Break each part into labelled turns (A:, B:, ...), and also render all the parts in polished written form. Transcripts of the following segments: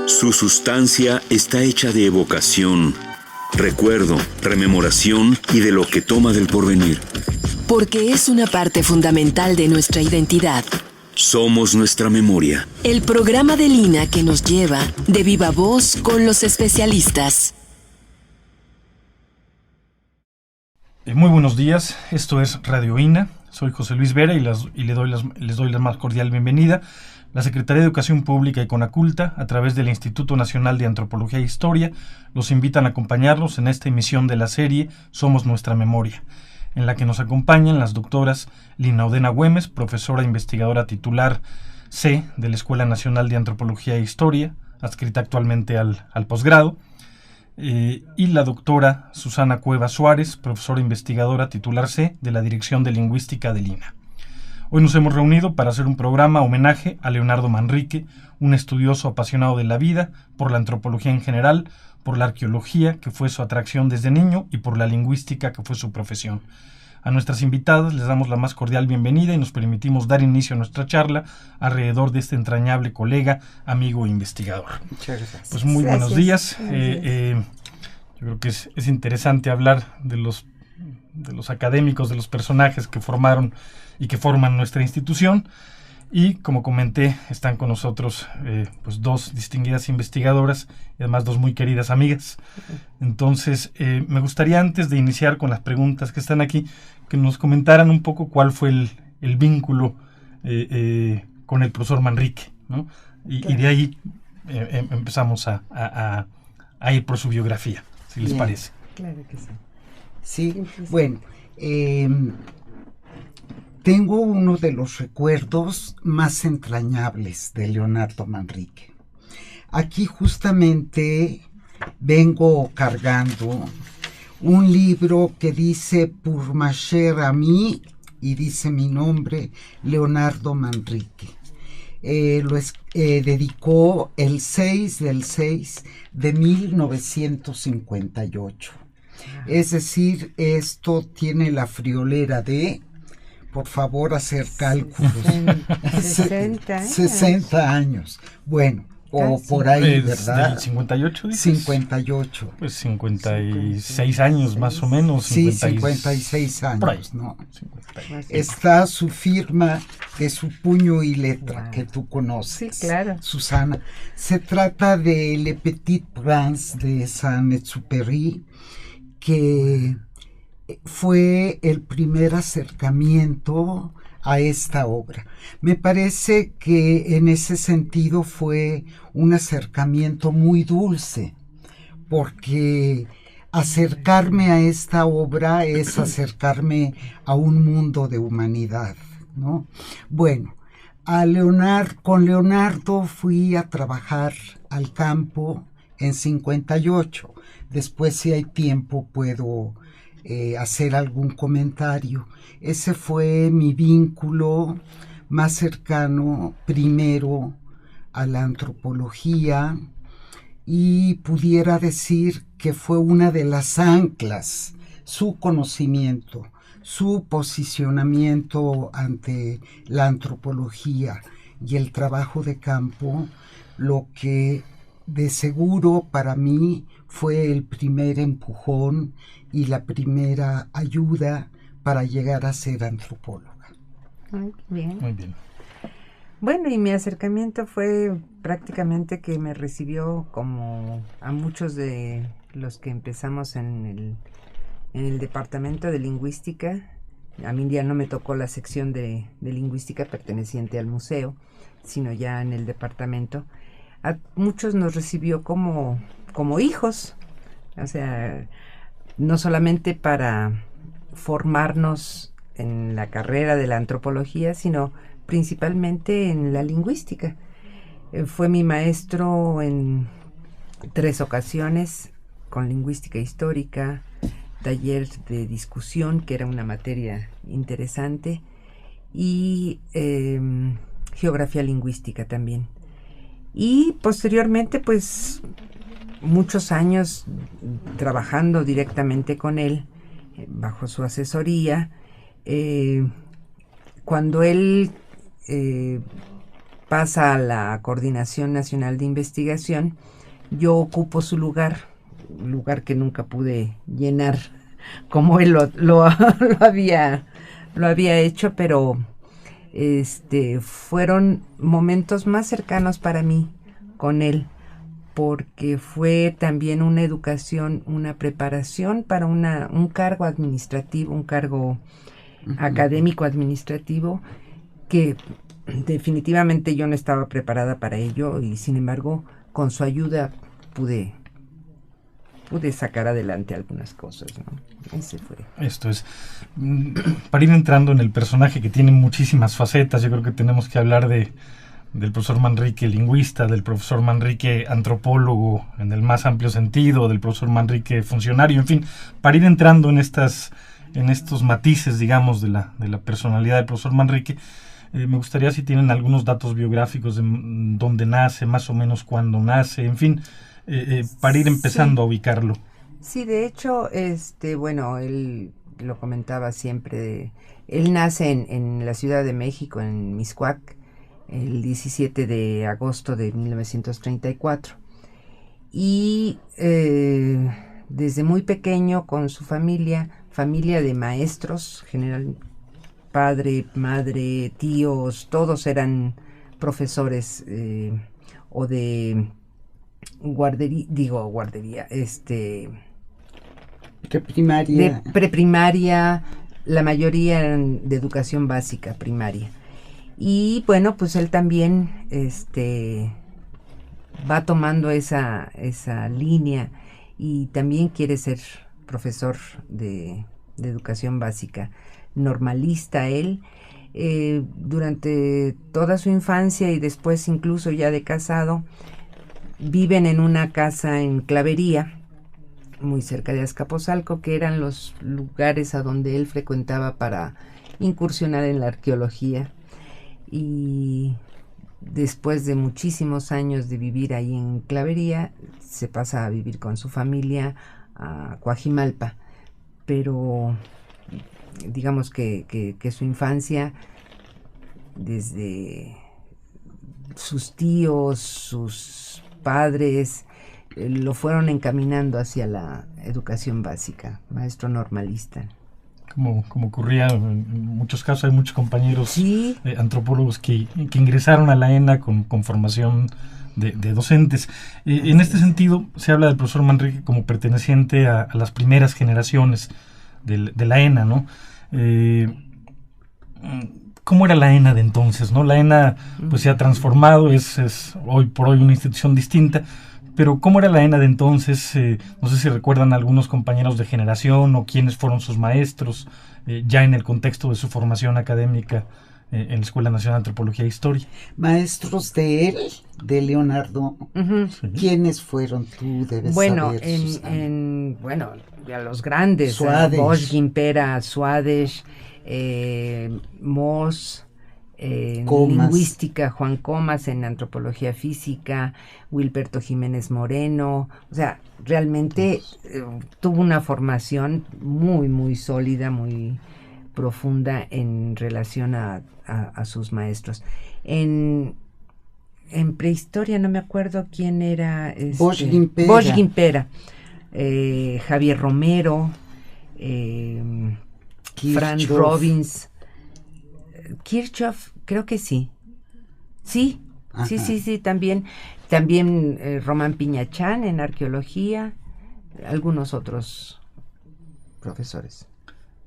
A: Su sustancia está hecha de evocación, recuerdo, rememoración y de lo que toma del porvenir.
B: Porque es una parte fundamental de nuestra identidad.
A: Somos nuestra memoria.
B: El programa de Lina que nos lleva de viva voz con los especialistas.
C: Muy buenos días, esto es Radio INA. Soy José Luis Vera y les doy la más cordial bienvenida. La Secretaría de Educación Pública y Conaculta, a través del Instituto Nacional de Antropología e Historia, los invitan a acompañarnos en esta emisión de la serie Somos Nuestra Memoria, en la que nos acompañan las doctoras Lina Odena Güemes, profesora investigadora titular C de la Escuela Nacional de Antropología e Historia, adscrita actualmente al posgrado, y la doctora Susana Cuevas Suárez, profesora investigadora titular C de la Dirección de Lingüística de Lina. Hoy nos hemos reunido para hacer un programa homenaje a Leonardo Manrique, un estudioso apasionado de la vida, por la antropología en general, por la arqueología, que fue su atracción desde niño, y por la lingüística, que fue su profesión. A nuestras invitadas les damos la más cordial bienvenida y nos permitimos dar inicio a nuestra charla alrededor de este entrañable colega, amigo e investigador.
D: Muchas gracias.
C: Pues muy buenos días. Yo creo que es interesante hablar de los académicos, de los personajes que formaron y que forman nuestra institución. Y como comenté, están con nosotros pues dos distinguidas investigadoras y además dos muy queridas amigas. Entonces, me gustaría, antes de iniciar con las preguntas que están aquí, que nos comentaran un poco cuál fue el vínculo con el profesor Manrique, ¿no? Y de ahí empezamos a ir por su biografía, si les parece.
D: Claro que sí. Sí, bueno, tengo uno de los recuerdos más entrañables de Leonardo Manrique. Aquí justamente vengo cargando un libro que dice Pour ma chère amie, y dice mi nombre, Leonardo Manrique. Dedicó el 6 del 6 de 1958. Es decir, esto tiene la friolera de, por favor, hacer cálculos. 60 años. Bueno, o por ahí, ¿verdad?
C: ¿Del 58 dices?
D: 58.
C: Pues 56 años más o menos.
D: Sí, 56 años, ¿no?
C: 56.
D: Está su firma de su puño y letra, que tú conoces.
E: Sí, claro.
D: Susana. Se trata de Le Petit Prince de Saint-Exupéry, que fue el primer acercamiento a esta obra. Me parece que en ese sentido fue un acercamiento muy dulce, porque acercarme a esta obra es acercarme a un mundo de humanidad, ¿no? Bueno, con Leonardo fui a trabajar al campo en 58. Después, si hay tiempo, puedo hacer algún comentario. Ese fue mi vínculo más cercano, primero, a la antropología, y pudiera decir que fue una de las anclas, su conocimiento, su posicionamiento ante la antropología y el trabajo de campo, lo que de seguro para mí fue el primer empujón y la primera ayuda para llegar a ser antropóloga.
E: Muy bien.
C: Muy bien.
E: Bueno, y mi acercamiento fue prácticamente que me recibió como a muchos de los que empezamos en el departamento de lingüística. A mí ya no me tocó la sección de lingüística perteneciente al museo, sino ya en el departamento. A muchos nos recibió como hijos, o sea, no solamente para formarnos en la carrera de la antropología, sino principalmente en la lingüística. Fue mi maestro en 3 ocasiones, con lingüística histórica, taller de discusión, que era una materia interesante, y geografía lingüística también. Y posteriormente, pues, muchos años trabajando directamente con él, bajo su asesoría. Cuando él pasa a la Coordinación Nacional de Investigación, yo ocupo su lugar, un lugar que nunca pude llenar como él lo había hecho, pero fueron momentos más cercanos para mí con él, porque fue también una educación, una preparación para un cargo administrativo, un cargo académico administrativo, que definitivamente yo no estaba preparada para ello, y sin embargo con su ayuda pude sacar adelante algunas cosas, ¿no? Ese fue.
C: Esto es, para ir entrando en el personaje, que tiene muchísimas facetas, yo creo que tenemos que hablar del profesor Manrique lingüista, del profesor Manrique antropólogo en el más amplio sentido, del profesor Manrique funcionario, en fin, para ir entrando en estos matices, digamos, de la personalidad del profesor Manrique. Me gustaría, si tienen algunos datos biográficos de dónde nace, más o menos cuándo nace, en fin, para ir empezando a ubicarlo.
E: Sí, de hecho, bueno, él lo comentaba siempre, él nace en la Ciudad de México, en Mixcoac, el 17 de agosto de 1934. Y desde muy pequeño, con su familia de maestros, general, padre, madre, tíos, todos eran profesores o de guardería,
D: Preprimaria.
E: de preprimaria, la mayoría eran de educación básica, primaria. Y bueno, pues él también va tomando esa línea, y también quiere ser profesor de educación básica, normalista él. Durante toda su infancia y después incluso ya de casado, viven en una casa en Clavería, muy cerca de Azcapotzalco, que eran los lugares a donde él frecuentaba para incursionar en la arqueología. Y después de muchísimos años de vivir ahí en Clavería, se pasa a vivir con su familia a Coajimalpa. Pero digamos que su infancia, desde sus tíos, sus padres, lo fueron encaminando hacia la educación básica, maestro normalista.
C: Como ocurría en muchos casos, hay muchos compañeros
E: Sí.
C: Antropólogos que ingresaron a la ENA con formación de docentes. En este sentido, se habla del profesor Manrique como perteneciente a las primeras generaciones de la ENA, ¿no? ¿Cómo era la ENA de entonces, no? La ENA pues se ha transformado, es hoy por hoy una institución distinta, pero ¿cómo era la ENA de entonces? No sé si recuerdan algunos compañeros de generación o quiénes fueron sus maestros, ya en el contexto de su formación académica en la Escuela Nacional de Antropología e Historia.
D: Maestros de él, de Leonardo,
C: Sí.
D: ¿quiénes fueron? Tú debes
E: Bueno,
D: saber, Susana.
E: bueno, a los grandes,
D: Suárez.
E: Bosch, Gimpera, Suárez, Moss,
D: Comas.
E: lingüística, Juan Comas, en antropología física, Wilberto Jiménez Moreno. O sea, realmente tuvo una formación muy, muy sólida, muy profunda en relación a sus maestros. En prehistoria no me acuerdo quién era.
D: Bosch Gimpera.
E: Bosch Gimpera, Javier Romero, Fran
D: Kirchhoff.
E: Robbins, Kirchhoff, creo que sí. Sí,
D: Ajá.
E: sí, también Román Piñachán en arqueología, algunos otros profesores.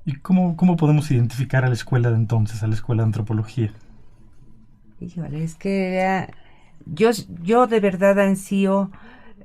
C: ¿Y cómo podemos identificar a la escuela de entonces, a la escuela de antropología?
E: Híjole, es que yo de verdad ansío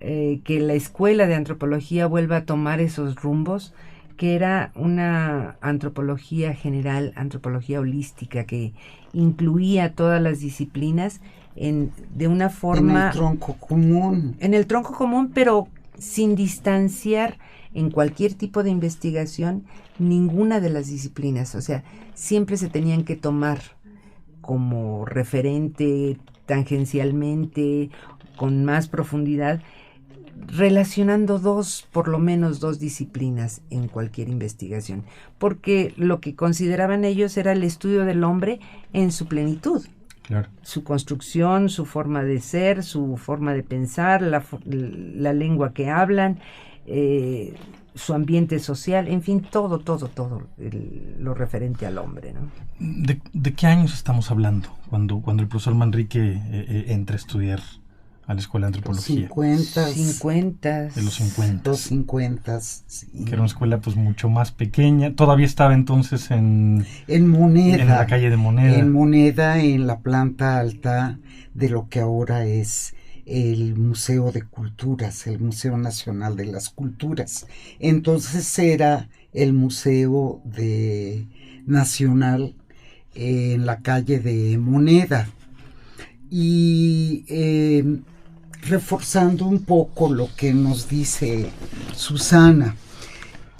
E: que la escuela de antropología vuelva a tomar esos rumbos, que era una antropología general, antropología holística, que incluía todas las disciplinas de una forma...
D: En el tronco común.
E: En el tronco común, pero sin distanciar en cualquier tipo de investigación ninguna de las disciplinas. O sea, siempre se tenían que tomar como referente, tangencialmente, con más profundidad, relacionando por lo menos dos disciplinas en cualquier investigación, porque lo que consideraban ellos era el estudio del hombre en su plenitud.
C: Claro.
E: Su construcción, su forma de ser, su forma de pensar, la lengua que hablan, su ambiente social, en fin, todo lo referente al hombre, ¿no?
C: ¿De qué años estamos hablando cuando el profesor Manrique entra a estudiar a la Escuela de Antropología?
E: 50.
C: De los 50.
D: Los 50, sí.
C: Que era una escuela pues mucho más pequeña. Todavía estaba entonces en
D: Moneda.
C: En la calle de Moneda.
D: En Moneda, en la planta alta de lo que ahora es el Museo de Culturas, el Museo Nacional de las Culturas. Entonces era el Museo Nacional en la calle de Moneda. Y reforzando un poco lo que nos dice Susana,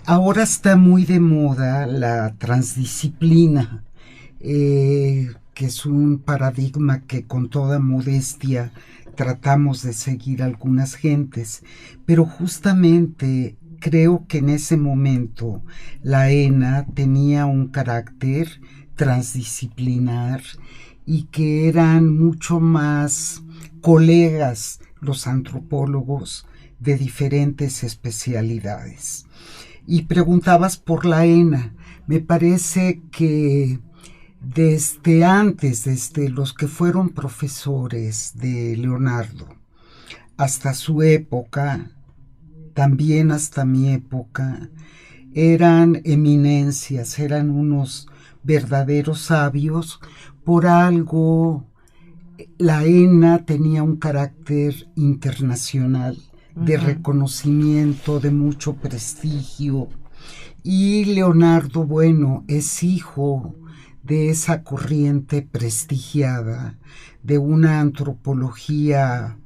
D: ahora está muy de moda la transdisciplina, que es un paradigma que con toda modestia tratamos de seguir algunas gentes, pero justamente creo que en ese momento la ENA tenía un carácter transdisciplinar y que eran mucho más colegas los antropólogos de diferentes especialidades. Y preguntabas por la ENA. Me parece que desde antes, desde los que fueron profesores de Leonardo, hasta su época, también hasta mi época, eran eminencias, eran unos verdaderos sabios. Por algo, la ENA tenía un carácter internacional, de reconocimiento, de mucho prestigio, y Leonardo, bueno, es hijo de esa corriente prestigiada, de una antropología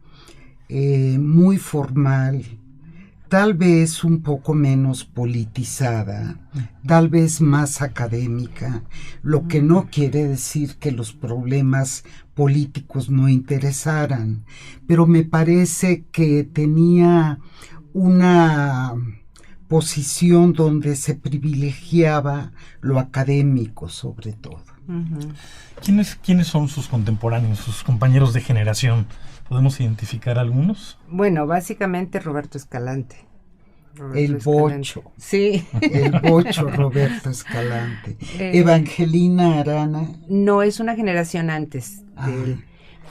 D: muy formal, tal vez un poco menos politizada, tal vez más académica, lo que no quiere decir que los problemas políticos no interesaran, pero me parece que tenía una posición donde se privilegiaba lo académico sobre todo.
C: ¿Quiénes son sus contemporáneos, sus compañeros de generación? ¿Podemos identificar algunos?
E: Bueno, básicamente Roberto Escalante.
D: El Bocho.
E: Sí.
D: El Bocho Roberto Escalante. Evangelina Arana.
E: No, es una generación antes de él.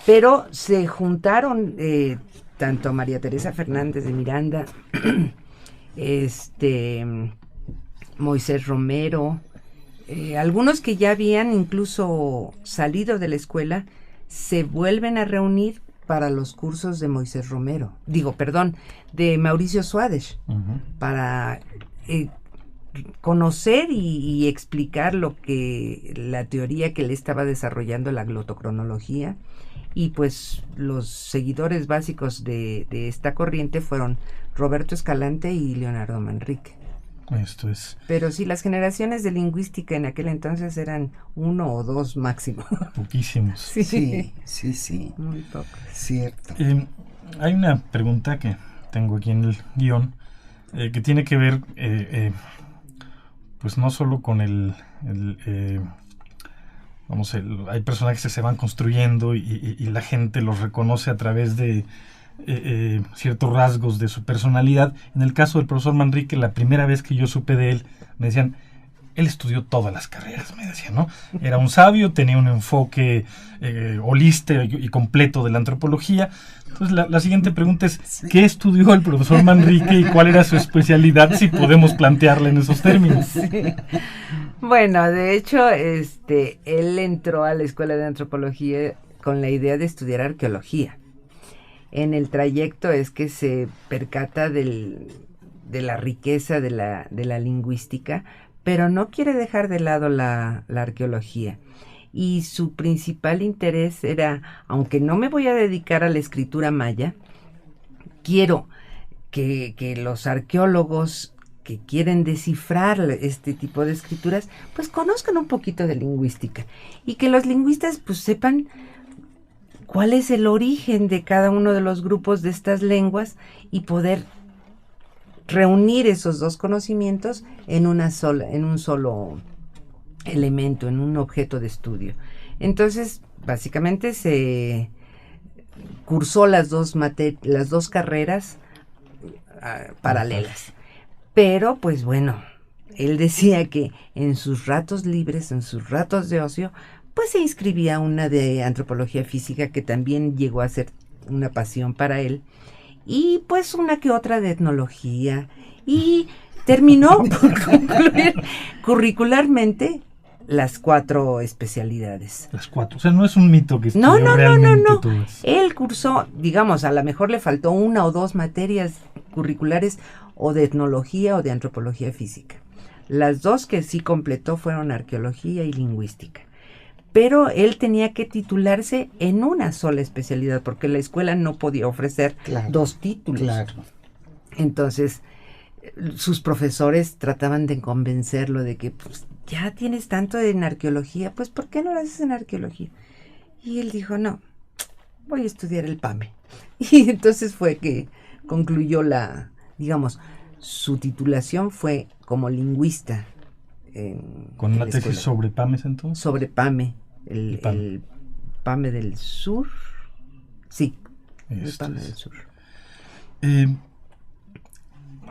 E: Pero se juntaron tanto María Teresa Fernández de Miranda, Moisés Romero, algunos que ya habían incluso salido de la escuela, se vuelven a reunir para los cursos de Moisés Romero, de Mauricio Suárez, para conocer y explicar la teoría que él estaba desarrollando, la glotocronología, y pues los seguidores básicos de esta corriente fueron Roberto Escalante y Leonardo Manrique.
C: Esto es.
E: Pero sí, las generaciones de lingüística en aquel entonces eran 1 o 2 máximo.
C: Poquísimos.
D: Sí.
E: Muy pocos.
D: Cierto.
C: Hay una pregunta que tengo aquí en el guión que tiene que ver, pues no solo con hay personajes que se van construyendo y la gente los reconoce a través de ciertos rasgos de su personalidad. En el caso del profesor Manrique, la primera vez que yo supe de él, me decían, él estudió todas las carreras, me decían, ¿no? Era un sabio, tenía un enfoque holístico y completo de la antropología. Entonces la siguiente pregunta es, ¿qué estudió el profesor Manrique y cuál era su especialidad, si podemos plantearla en esos términos?
E: Sí. Bueno, de hecho, él entró a la Escuela de Antropología con la idea de estudiar arqueología. En el trayecto es que se percata de la riqueza de la lingüística, pero no quiere dejar de lado la arqueología. Y su principal interés era, aunque no me voy a dedicar a la escritura maya, quiero que los arqueólogos que quieren descifrar este tipo de escrituras, pues conozcan un poquito de lingüística. Y que los lingüistas pues sepan cuál es el origen de cada uno de los grupos de estas lenguas y poder reunir esos dos conocimientos en un solo elemento, en un objeto de estudio. Entonces, básicamente se cursó las dos carreras paralelas. Pero, pues bueno, él decía que en sus ratos libres, en sus ratos de ocio, pues se inscribía a una de antropología física, que también llegó a ser una pasión para él, y pues una que otra de etnología, y terminó por concluir curricularmente las 4 especialidades.
C: Las 4, o sea, no es un mito que
E: No.
C: realmente todo eso.
E: Él cursó, digamos, a lo mejor le faltó 1 o 2 materias curriculares o de etnología o de antropología física. Las 2 que sí completó fueron arqueología y lingüística. Pero él tenía que titularse en una sola especialidad, porque la escuela no podía ofrecer 2 títulos.
D: Claro.
E: Entonces, sus profesores trataban de convencerlo de que, pues, ya tienes tanto en arqueología, pues, ¿por qué no lo haces en arqueología? Y él dijo, no, voy a estudiar el PAME. Y entonces fue que concluyó su titulación fue como lingüista.
C: ¿Con una tesis sobre PAMES entonces?
E: Sobre PAME, el PAME del Sur. Sí, el PAME del Sur.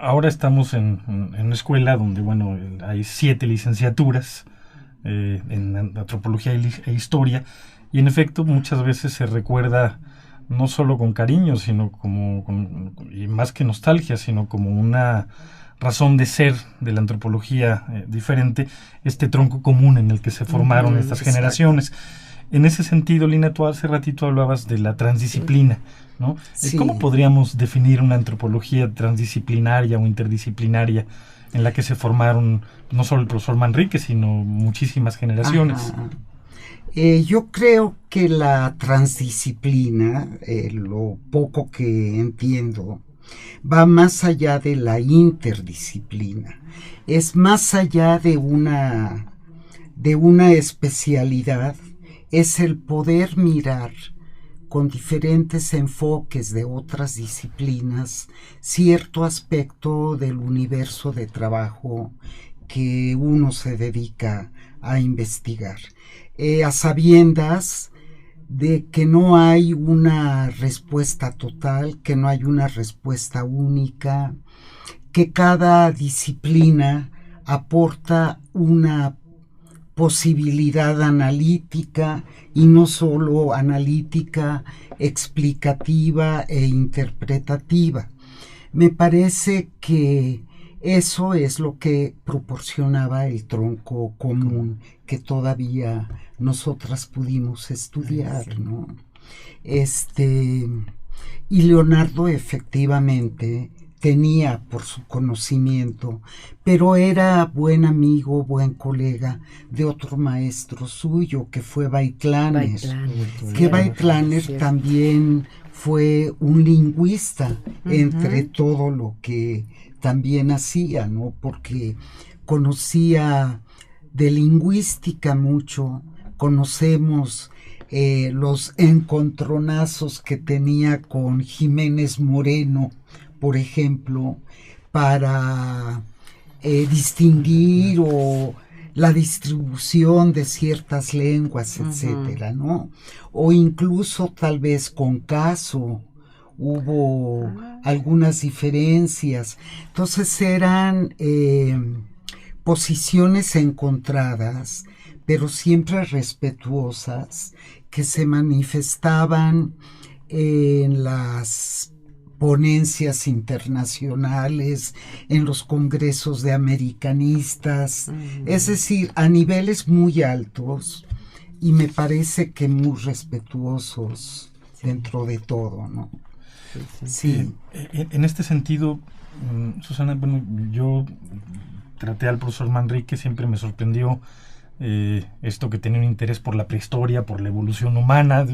C: Ahora estamos en una escuela donde, bueno, hay 7 licenciaturas en antropología e historia, y en efecto muchas veces se recuerda no solo con cariño, sino y más que nostalgia, sino como una razón de ser de la antropología diferente, este tronco común en el que se formaron estas generaciones. En ese sentido, Lina, tú hace ratito hablabas de la transdisciplina, ¿no?
D: Sí.
C: ¿Cómo podríamos definir una antropología transdisciplinaria o interdisciplinaria en la que se formaron no solo el profesor Manrique, sino muchísimas generaciones?
D: Yo creo que la transdisciplina, lo poco que entiendo, va más allá de la interdisciplina. Es más allá de una especialidad, es el poder mirar con diferentes enfoques de otras disciplinas cierto aspecto del universo de trabajo que uno se dedica a investigar, a sabiendas de que no hay una respuesta total, que no hay una respuesta única, que cada disciplina aporta una posibilidad analítica, y no solo analítica, explicativa e interpretativa. Me parece que eso es lo que proporcionaba el tronco común que todavía nosotras pudimos estudiar, ¿no? Y Leonardo efectivamente tenía por su conocimiento, pero era buen amigo, buen colega de otro maestro suyo que fue Baiklaner, que Baiklaner también fue un lingüista entre todo lo que también hacía, ¿no? Porque conocía de lingüística mucho, conocemos los encontronazos que tenía con Jiménez Moreno, por ejemplo, para distinguir o la distribución de ciertas lenguas, etcétera, ¿no? O incluso tal vez con Caso hubo algunas diferencias. Entonces eran posiciones encontradas, pero siempre respetuosas, que se manifestaban en las ponencias internacionales, en los congresos de americanistas, es decir, a niveles muy altos, y me parece que muy respetuosos dentro de todo, ¿no? Sí.
C: En este sentido, Susana, bueno, yo traté al profesor Manrique, siempre me sorprendió esto que tenía un interés por la prehistoria, por la evolución humana.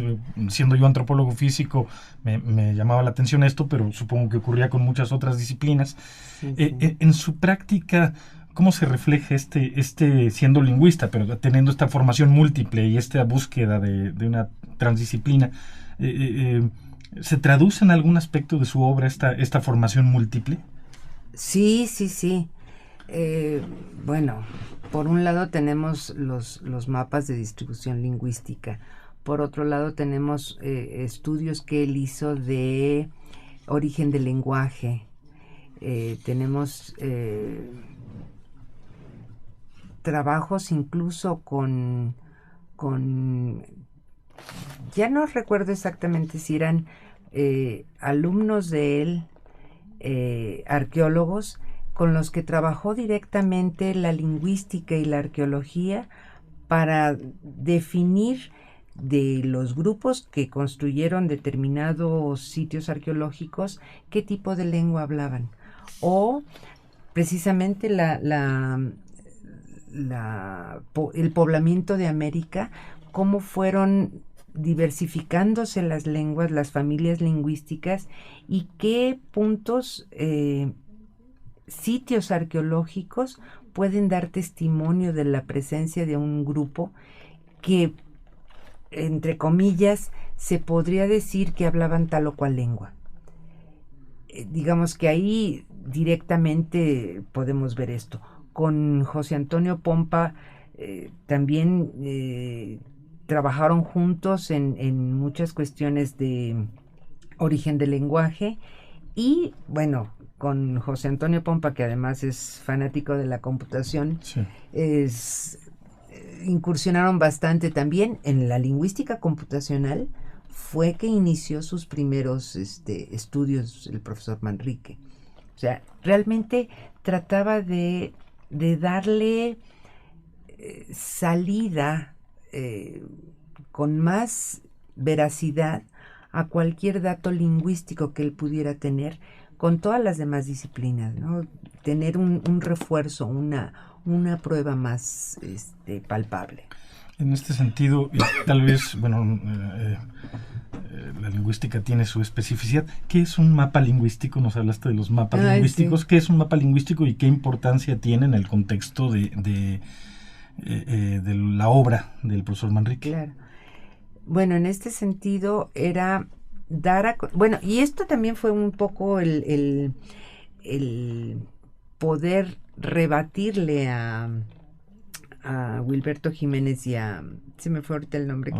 C: Siendo yo antropólogo físico, me llamaba la atención esto, pero supongo que ocurría con muchas otras disciplinas. En su práctica, ¿cómo se refleja siendo lingüista, pero teniendo esta formación múltiple y esta búsqueda de una transdisciplina? ¿Se traduce en algún aspecto de su obra esta formación múltiple?
E: Sí. Bueno, por un lado tenemos los mapas de distribución lingüística, por otro lado tenemos estudios que él hizo de origen del lenguaje, tenemos trabajos incluso con ya no recuerdo exactamente si eran alumnos de él, arqueólogos, con los que trabajó directamente la lingüística y la arqueología para definir de los grupos que construyeron determinados sitios arqueológicos qué tipo de lengua hablaban, o precisamente el poblamiento de América, cómo fueron diversificándose las lenguas, las familias lingüísticas, y qué puntos, sitios arqueológicos pueden dar testimonio de la presencia de un grupo que, entre comillas, se podría decir que hablaban tal o cual lengua. Digamos que ahí directamente podemos ver esto. Con José Antonio Pompa también trabajaron juntos en muchas cuestiones de origen del lenguaje, y bueno, con José Antonio Pompa, que además es fanático de la computación,
C: Sí.
E: Incursionaron bastante también en la lingüística computacional. Fue que inició sus primeros estudios el profesor Manrique. O sea, realmente trataba de darle salida con más veracidad a cualquier dato lingüístico que él pudiera tener, con todas las demás disciplinas, ¿no? Tener un refuerzo, una prueba más palpable.
C: En este sentido, tal vez, bueno, la lingüística tiene su especificidad. ¿Qué es un mapa lingüístico? Nos hablaste de los mapas lingüísticos. Sí. ¿Qué es un mapa lingüístico y qué importancia tiene en el contexto de la obra del profesor Manrique?
E: Claro. Bueno, en este sentido era bueno, y esto también fue un poco el poder rebatirle a Wilberto Jiménez y se me fue ahorita el nombre,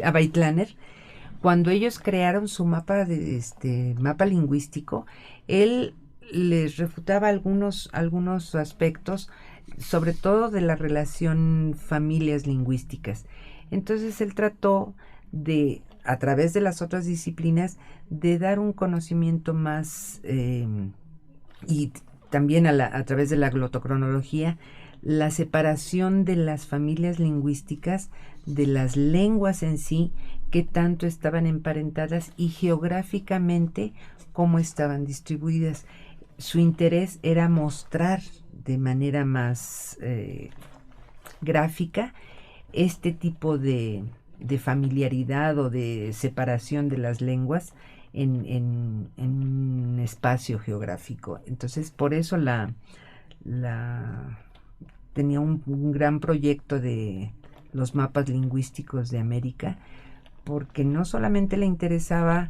E: a Baiklaner, cuando ellos crearon su mapa mapa lingüístico. Él les refutaba algunos aspectos, sobre todo de la relación familias lingüísticas. Entonces él trató de, a través de las otras disciplinas, de dar un conocimiento más, y también a través de la glotocronología, la separación de las familias lingüísticas, de las lenguas en sí, qué tanto estaban emparentadas, y geográficamente cómo estaban distribuidas. Su interés era mostrar de manera más gráfica este tipo de familiaridad o de separación de las lenguas en un espacio geográfico. Entonces, por eso tenía un gran proyecto de los mapas lingüísticos de América, porque no solamente le interesaba,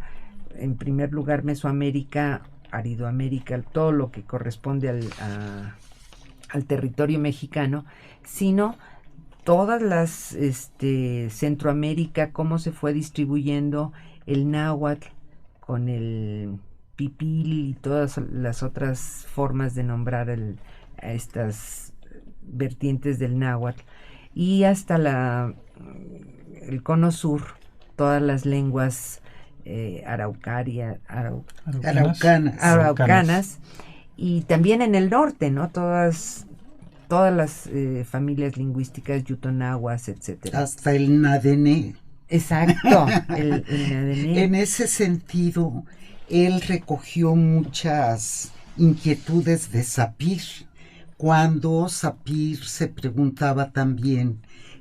E: en primer lugar, Mesoamérica, Aridoamérica, todo lo que corresponde al territorio mexicano, sino todas las Centroamérica, cómo se fue distribuyendo el náhuatl con el pipil y todas las otras formas de nombrar a estas vertientes del náhuatl, y hasta el cono sur, todas las lenguas araucanas, y también en el norte, ¿no? Todas las familias lingüísticas yutonahuas, etcétera.
D: Hasta el nadené.
E: Exacto, el nadené.
D: En ese sentido, él recogió muchas inquietudes de Sapir, cuando Sapir se preguntaba también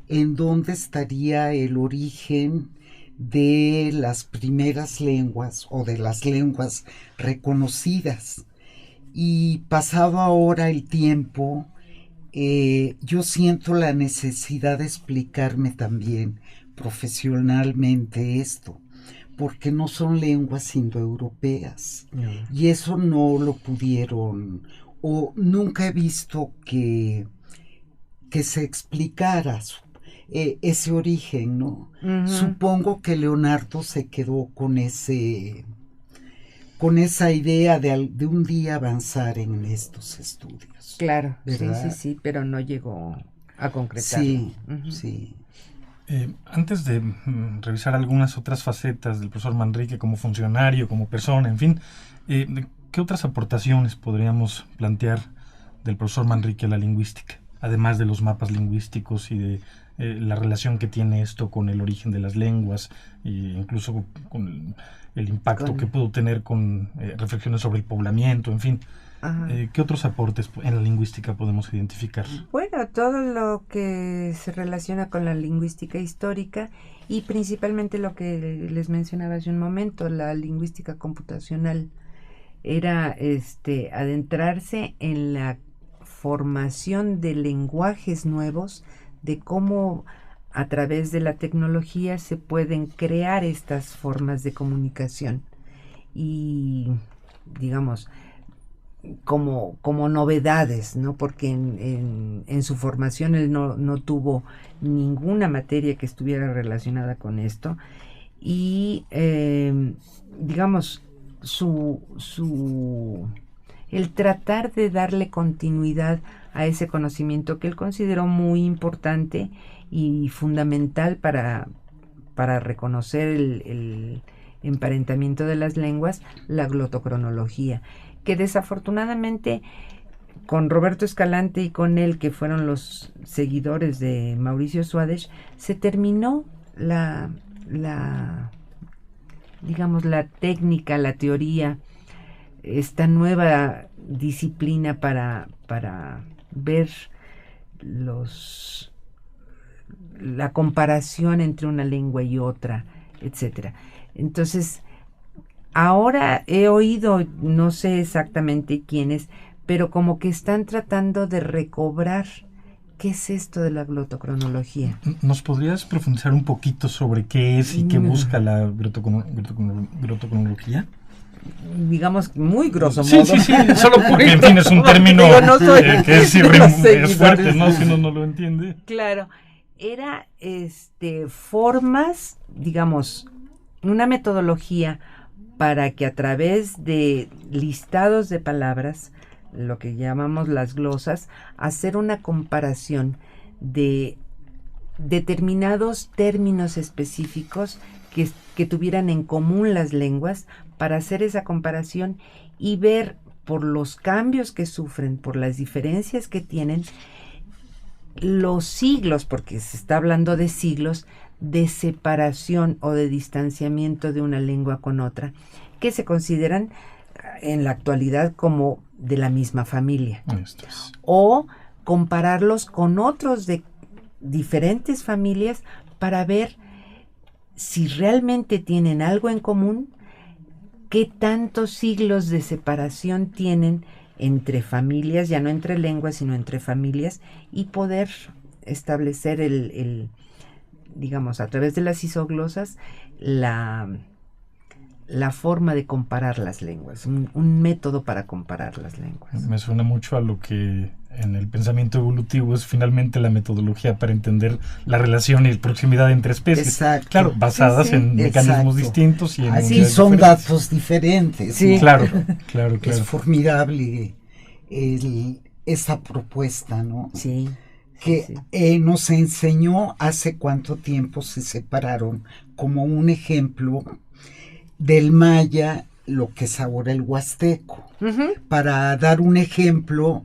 D: en dónde estaría el origen de las primeras lenguas o de las lenguas reconocidas. Y pasado ahora el tiempo, yo siento la necesidad de explicarme también profesionalmente esto, porque no son lenguas indoeuropeas, y eso no lo pudieron, o nunca he visto que que se explicara ese origen, ¿no?
E: Ujú.
D: Supongo que Leonardo se quedó con esa idea de un día avanzar en estos estudios.
E: Claro,
D: ¿Verdad?
E: sí, pero no llegó a concretar.
D: Sí,
E: Ujú.
D: sí.
C: Antes de revisar algunas otras facetas del profesor Manrique como funcionario, como persona, en fin, ¿qué otras aportaciones podríamos plantear del profesor Manrique a la lingüística? Además de los mapas lingüísticos y de la relación que tiene esto con el origen de las lenguas e incluso con el impacto que pudo tener con reflexiones sobre el poblamiento, en fin.
E: Ajá.
C: ¿Qué otros aportes en la lingüística podemos identificar?
E: Bueno, todo lo que se relaciona con la lingüística histórica y principalmente lo que les mencionaba hace un momento, la lingüística computacional, era adentrarse en la formación de lenguajes nuevos, de cómo a través de la tecnología se pueden crear estas formas de comunicación y, digamos, como novedades, ¿no? Porque en su formación él no tuvo ninguna materia que estuviera relacionada con esto y digamos el tratar de darle continuidad a ese conocimiento que él consideró muy importante y fundamental para reconocer el emparentamiento de las lenguas, la glotocronología, que desafortunadamente con Roberto Escalante y con él, que fueron los seguidores de Mauricio Suárez, se terminó digamos, la técnica, la teoría, esta nueva disciplina para ver la comparación entre una lengua y otra, etcétera. Entonces, ahora he oído, no sé exactamente quiénes, pero como que están tratando de recobrar qué es esto de la glotocronología.
C: ¿Nos podrías profundizar un poquito sobre qué es y qué busca la glotocronología?
E: Digamos, muy grosso
C: Sí,
E: modo.
C: sí, solo porque, en fin, es un término
E: Digo, no soy
C: que es fuerte, ¿no?
E: seguidores.
C: Si uno no lo entiende.
E: Claro, era formas, digamos, una metodología para que a través de listados de palabras, lo que llamamos las glosas, hacer una comparación de determinados términos específicos que tuvieran en común las lenguas, para hacer esa comparación y ver por los cambios que sufren, por las diferencias que tienen, los siglos, porque se está hablando de siglos, de separación o de distanciamiento de una lengua con otra, que se consideran en la actualidad como de la misma familia. O compararlos con otros de diferentes familias para ver si realmente tienen algo en común, qué tantos siglos de separación tienen entre familias, ya no entre lenguas, sino entre familias, y poder establecer digamos, a través de las isoglosas, la forma de comparar las lenguas, un método para comparar las lenguas.
C: Me suena mucho a lo que en el pensamiento evolutivo es finalmente la metodología para entender la relación y proximidad entre especies.
D: Exacto.
C: Claro, basadas en mecanismos distintos y en
D: así son
C: diferentes.
D: datos diferentes.
E: Sí,
D: ¿no?
C: Claro.
D: Es formidable esa propuesta, ¿no?
E: Sí.
D: Que nos enseñó hace cuánto tiempo se separaron, como un ejemplo del maya, lo que es ahora el huasteco, para dar un ejemplo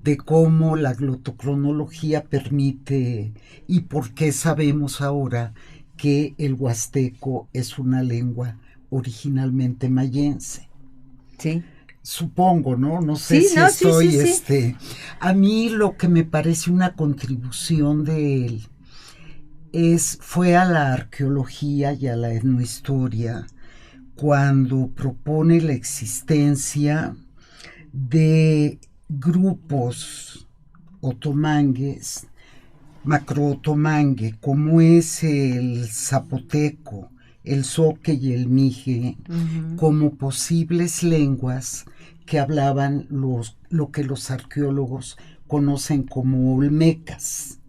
D: de cómo la glotocronología permite y por qué sabemos ahora que el huasteco es una lengua originalmente mayense.
E: Sí.
D: Supongo, ¿no? No sé si estoy, A mí lo que me parece una contribución de él fue a la arqueología y a la etnohistoria, cuando propone la existencia de grupos otomangues, macrootomangue, como es el zapoteco, el zoque y el mije, como posibles lenguas que hablaban lo que los arqueólogos conocen como olmecas.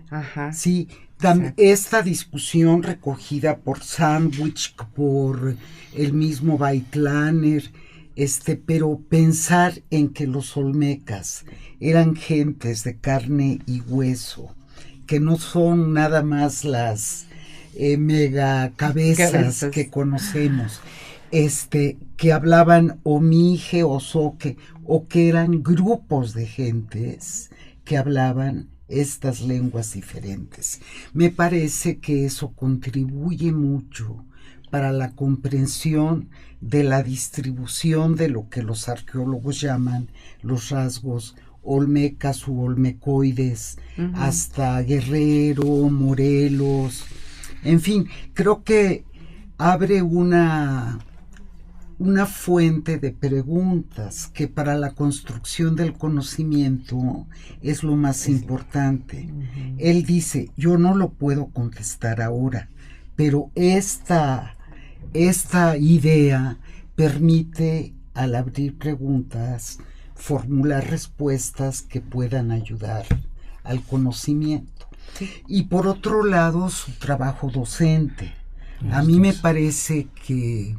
E: Ajá.
D: Sí,
E: Exacto.
D: esta discusión recogida por Sandwich, por el mismo Baiklaner, pero pensar en que los olmecas eran gentes de carne y hueso, que no son nada más las mega cabezas que conocemos, que hablaban o mije o soque, o que eran grupos de gentes que hablaban estas lenguas diferentes. Me parece que eso contribuye mucho para la comprensión de la distribución de lo que los arqueólogos llaman los rasgos olmecas u olmecoides, hasta Guerrero, Morelos, en fin, creo que abre una fuente de preguntas que para la construcción del conocimiento es lo más importante. Él dice, yo no lo puedo contestar ahora, pero esta idea permite, al abrir preguntas, formular respuestas que puedan ayudar al conocimiento. Sí. Y por otro lado, su trabajo docente. A mí me parece que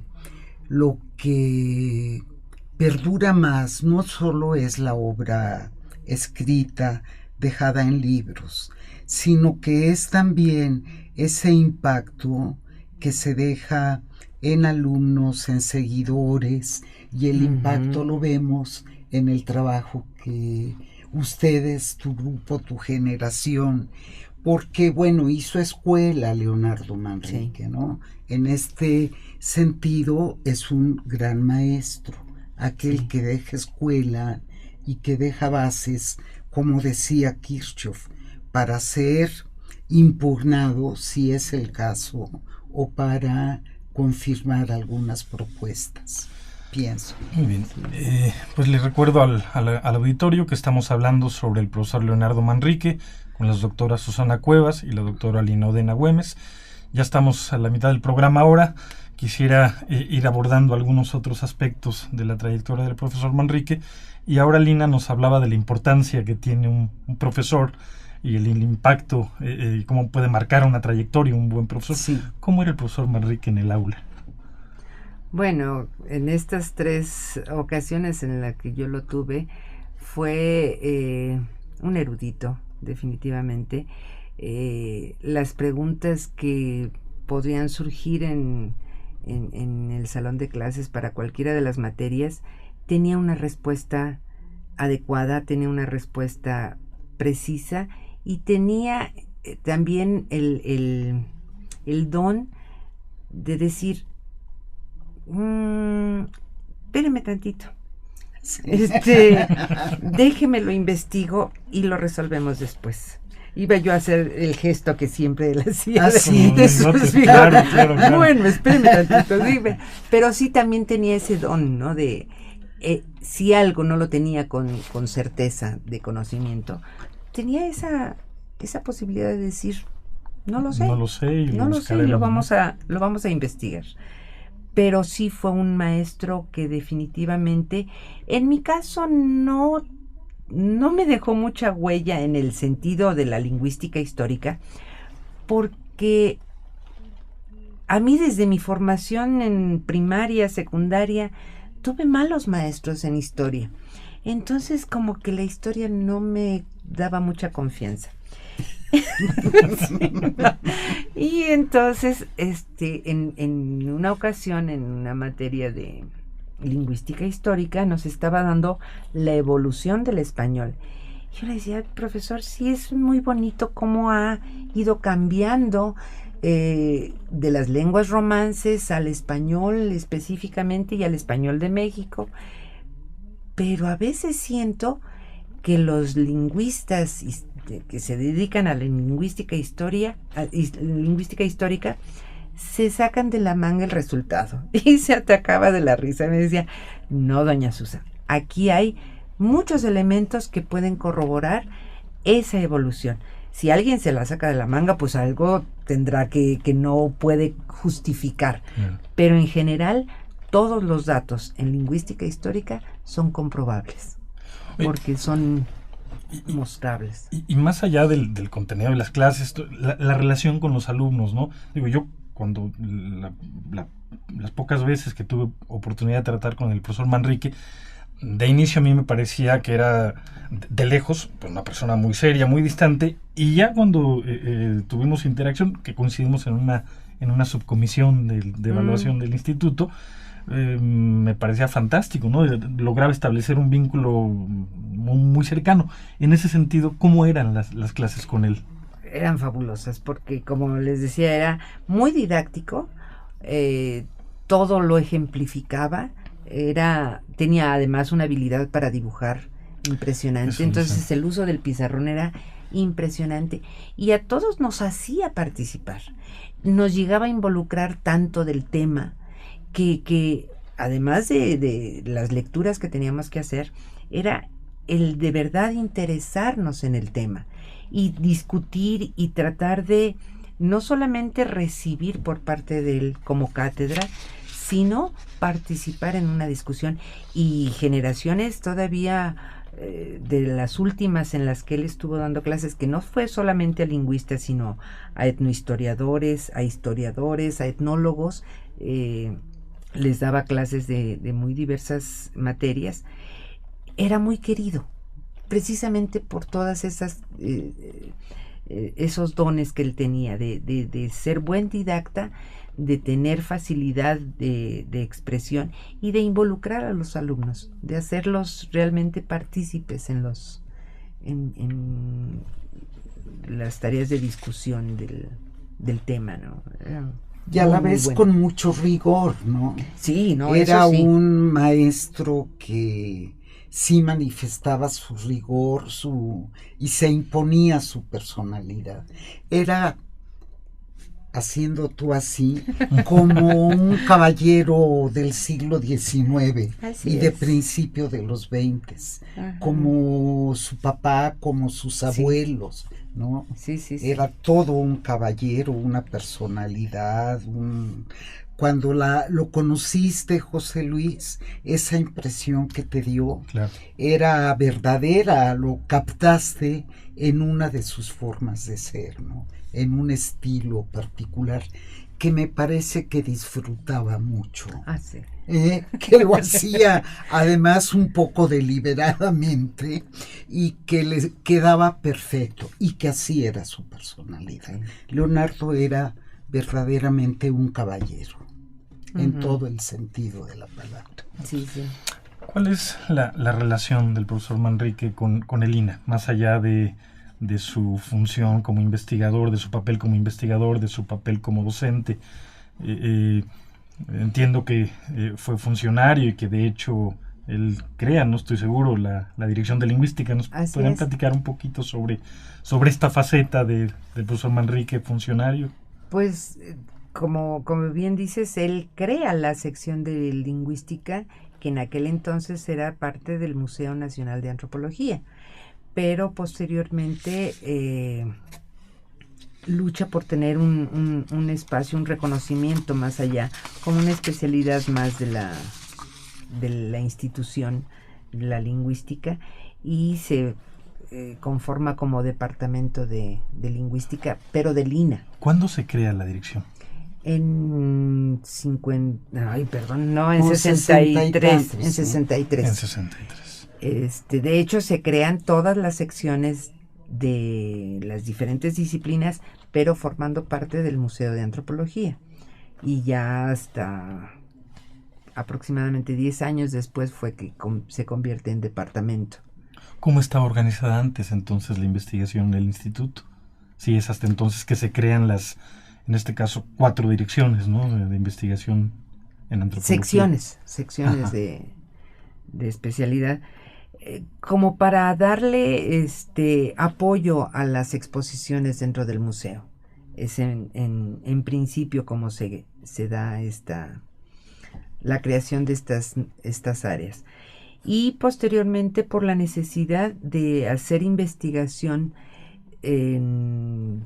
D: lo que perdura más no solo es la obra escrita, dejada en libros, sino que es también ese impacto que se deja en alumnos, en seguidores, y el impacto lo vemos en el trabajo que ustedes, tu grupo, tu generación, porque bueno, hizo escuela Leonardo Manrique, sí, ¿no? En este sentido es un gran maestro, aquel sí, que deja escuela y que deja bases, como decía Kirchhoff, para ser impugnado, si es el caso, o para confirmar algunas propuestas, pienso.
C: Muy bien, pues les recuerdo al auditorio que estamos hablando sobre el profesor Leonardo Manrique con las doctoras Susana Cuevas y la doctora Lina Odena Güemes. Ya estamos a la mitad del programa ahora. Quisiera ir abordando algunos otros aspectos de la trayectoria del profesor Manrique, y ahora Lina nos hablaba de la importancia que tiene un profesor y el impacto, cómo puede marcar una trayectoria un buen profesor. Sí. ¿Cómo era el profesor Manrique en el aula?
E: Bueno, en estas 3 ocasiones en las que yo lo tuve, fue un erudito, definitivamente. Las preguntas que podrían surgir en el salón de clases para cualquiera de las materias, tenía una respuesta adecuada, tenía una respuesta precisa, y tenía también el don de decir, espéreme tantito, déjeme lo investigo y lo resolvemos después. Iba yo a hacer el gesto que siempre él hacía. Claro. Bueno, espéreme tantito, dime. Pero sí también tenía ese don, ¿no? De si algo no lo tenía con certeza de conocimiento, tenía esa posibilidad de decir, no lo sé.
C: No lo sé y
E: lo vamos a investigar. Pero sí fue un maestro que definitivamente, en mi caso, no me dejó mucha huella en el sentido de la lingüística histórica, porque a mí desde mi formación en primaria, secundaria, tuve malos maestros en historia. Entonces como que la historia no me daba mucha confianza. Sí, no. Y entonces en una ocasión, en una materia de lingüística histórica, nos estaba dando la evolución del español. Yo le decía, profesor, sí es muy bonito cómo ha ido cambiando de las lenguas romances al español específicamente y al español de México, pero a veces siento que los lingüistas que se dedican a la lingüística histórica se sacan de la manga el resultado. Y se atacaba de la risa. Me decía, no, doña Susa, aquí hay muchos elementos que pueden corroborar esa evolución. Si alguien se la saca de la manga, pues algo tendrá que no puede justificar. Pero en general, todos los datos en lingüística histórica son comprobables. Porque son mostrables.
C: Y más allá del contenido de las clases, la relación con los alumnos, ¿no? Digo, yo cuando las pocas veces que tuve oportunidad de tratar con el profesor Manrique, de inicio a mí me parecía que era de lejos pues una persona muy seria, muy distante, y ya cuando tuvimos interacción, que coincidimos en una subcomisión de evaluación del instituto, me parecía fantástico, ¿no? Lograba establecer un vínculo muy cercano. En ese sentido, ¿cómo eran las clases con él?
E: Eran fabulosas porque, como les decía, era muy didáctico, todo lo ejemplificaba, tenía además una habilidad para dibujar impresionante, entonces el uso del pizarrón era impresionante y a todos nos hacía participar, nos llegaba a involucrar tanto del tema que además de las lecturas que teníamos que hacer, era el de verdad interesarnos en el tema y discutir y tratar de no solamente recibir por parte de él como cátedra, sino participar en una discusión. Y generaciones todavía de las últimas en las que él estuvo dando clases, que no fue solamente a lingüistas, sino a etnohistoriadores, a historiadores, a etnólogos, les daba clases de muy diversas materias. Era muy querido, precisamente por todas esas esos dones que él tenía, de ser buen didacta, de tener facilidad de expresión y de involucrar a los alumnos, de hacerlos realmente partícipes en las tareas de discusión del tema, ¿no?
D: Y a la vez con mucho rigor, ¿no?
E: Sí, no,
D: era
E: eso sí.
D: Un maestro que sí manifestaba su rigor, y se imponía su personalidad. Era, haciendo tú así, como un caballero del siglo XIX y de principio de los 20, como su papá, como sus abuelos, ¿no?
E: Sí.
D: Era todo un caballero, una personalidad, Cuando lo conociste, José Luis, esa impresión que te dio era verdadera, lo captaste en una de sus formas de ser, ¿no? En un estilo particular que me parece que disfrutaba mucho.
E: Sí.
D: Que lo hacía además un poco deliberadamente y que le quedaba perfecto y que así era su personalidad. Leonardo era verdaderamente un caballero en todo el sentido de la palabra.
E: Sí.
C: ¿Cuál es la relación del profesor Manrique con el INA, más allá de su función como investigador, de su papel como investigador, de su papel como docente? Entiendo que fue funcionario y que de hecho él crea, no estoy seguro, la Dirección de Lingüística. ¿Nos podrían platicar un poquito sobre esta faceta del profesor Manrique, funcionario?
E: Pues, como bien dices, él crea la sección de lingüística, que en aquel entonces era parte del Museo Nacional de Antropología, pero posteriormente lucha por tener un espacio, un reconocimiento más allá, como una especialidad más de la institución, la lingüística, y se conforma como departamento de lingüística, pero del INA.
C: ¿Cuándo se crea la dirección?
E: En 63. En 63. De hecho, se crean todas las secciones de las diferentes disciplinas, pero formando parte del Museo de Antropología. Y ya hasta aproximadamente 10 años después fue que se convierte en departamento.
C: ¿Cómo estaba organizada antes entonces la investigación en el instituto? Sí, es hasta entonces que se crean en este caso, 4 direcciones, ¿no? de investigación en antropología.
E: Secciones de especialidad, como para darle apoyo a las exposiciones dentro del museo. Es en principio como se da la creación de estas áreas. Y posteriormente por la necesidad de hacer investigación en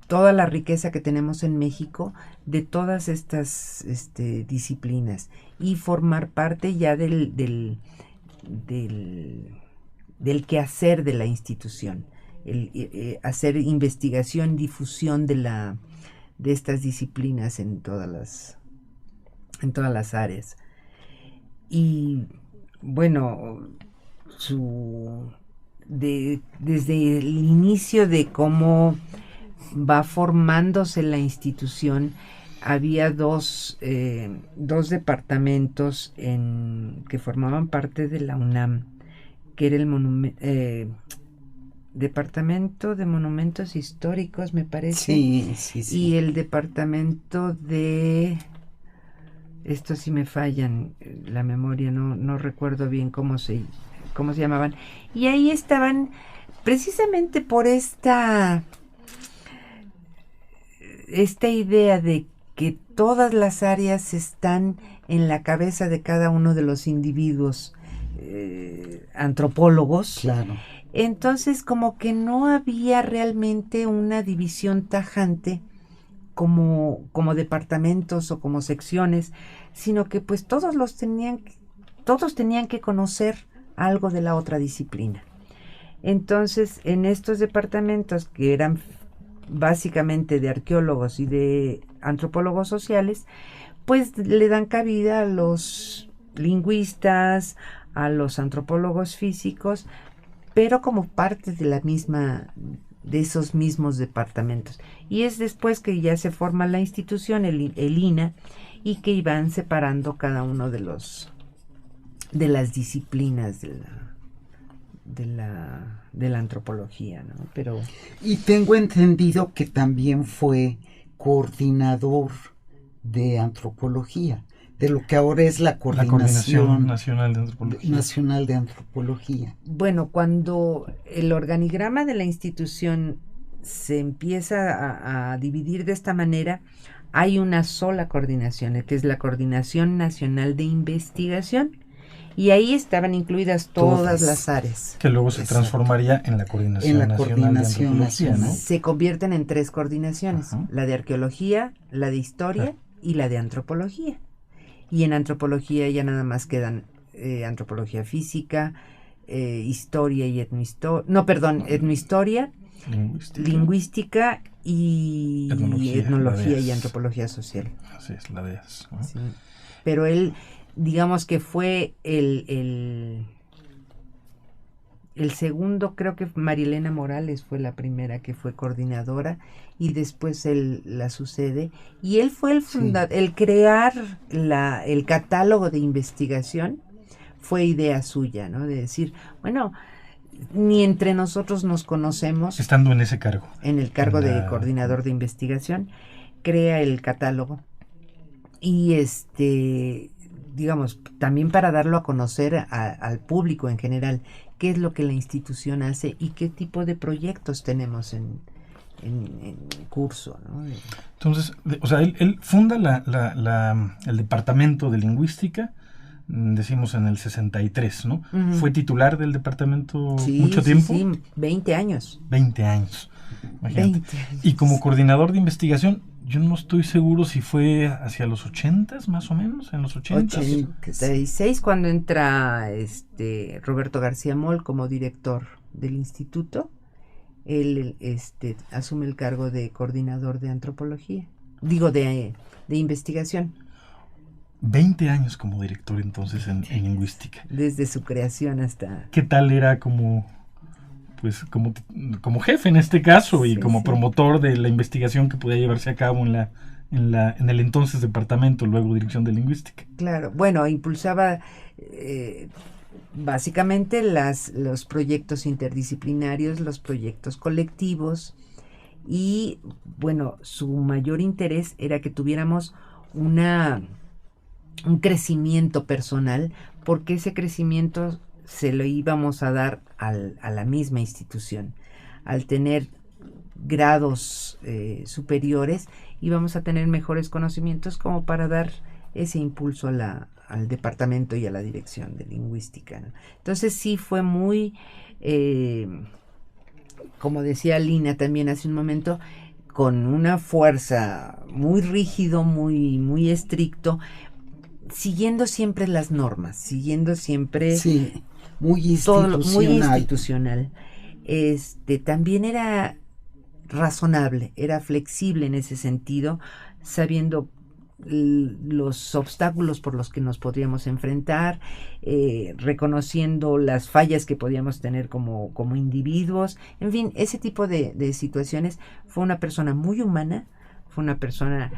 E: toda la riqueza que tenemos en México de todas estas disciplinas y formar parte ya del del quehacer de la institución, el hacer investigación, difusión de estas disciplinas en todas las áreas. Y bueno, desde el inicio de cómo va formándose la institución, había dos departamentos que formaban parte de la UNAM, que era el Departamento de Monumentos Históricos, me parece.
D: Sí.
E: Y el departamento de... Estos sí me fallan la memoria, no recuerdo bien cómo se llamaban. Y ahí estaban, precisamente por esta idea de que todas las áreas están en la cabeza de cada uno de los individuos antropólogos.
D: Claro.
E: Entonces, como que no había realmente una división tajante como departamentos o como secciones, sino que pues todos tenían que conocer algo de la otra disciplina. Entonces, en estos departamentos, que eran básicamente de arqueólogos y de antropólogos sociales, pues le dan cabida a los lingüistas, a los antropólogos físicos, pero como parte de esos mismos departamentos. Y es después que ya se forma la institución, el INAH, y que iban separando cada uno de las disciplinas de la antropología, ¿no? Pero
D: y tengo entendido que también fue coordinador de antropología, de lo que ahora es la Coordinación
C: Nacional de Antropología.
E: Bueno, cuando el organigrama de la institución se empieza a dividir de esta manera, hay una sola coordinación, que es la Coordinación Nacional de Investigación, y ahí estaban incluidas todas las áreas.
C: Que luego se transformaría en la Coordinación Nacional de Antropología, ¿no?
E: Se convierten en 3 coordinaciones, la de arqueología, la de historia y la de antropología. Y en antropología ya nada más quedan antropología física, historia y etnohistoria, lingüística y etnología y antropología social.
C: Así es, la de eso, ¿no?
E: Sí. Pero él, digamos que fue el segundo, creo que Marilena Morales fue la primera que fue coordinadora, y después él la sucede, y él fue el crear el catálogo de investigación fue idea suya, ¿no? De decir, bueno, ni entre nosotros nos conocemos.
C: Estando en ese cargo.
E: En el cargo de coordinador de investigación, crea el catálogo. Y digamos, también para darlo a conocer al público en general, qué es lo que la institución hace y qué tipo de proyectos tenemos en curso, ¿no?
C: Entonces, o sea, él funda el Departamento de Lingüística, decimos en el 63, ¿no?
E: Uh-huh.
C: ¿Fue titular del departamento mucho tiempo?
E: Sí, 20 años.
C: 20 años. Imagínate.
E: 20 años.
C: Y como coordinador de investigación, yo no estoy seguro si fue hacia los 80s, más o menos, en los 80s.
E: 86, cuando entra Roberto García Moll como director del instituto, él asume el cargo de coordinador de antropología, de investigación.
C: 20 años como director entonces en lingüística.
E: Desde su creación hasta...
C: ¿Qué tal era como jefe en este caso y como promotor de la investigación que podía llevarse a cabo en el entonces departamento, luego dirección de lingüística?
E: Claro, bueno, impulsaba básicamente los proyectos interdisciplinarios, los proyectos colectivos, y bueno, su mayor interés era que tuviéramos un crecimiento personal, porque ese crecimiento se lo íbamos a dar a la misma institución. Al tener grados superiores, íbamos a tener mejores conocimientos como para dar ese impulso al departamento y a la dirección de lingüística, ¿no? Entonces sí fue muy, como decía Lina también hace un momento, con una fuerza muy rígido, muy, muy estricto, siguiendo siempre las normas, siguiendo siempre
D: muy
E: muy
D: institucional.
E: institucional. También era razonable, era flexible en ese sentido, sabiendo los obstáculos por los que nos podríamos enfrentar, reconociendo las fallas que podíamos tener como individuos, en fin, ese tipo de situaciones. Fue una persona muy humana, fue una persona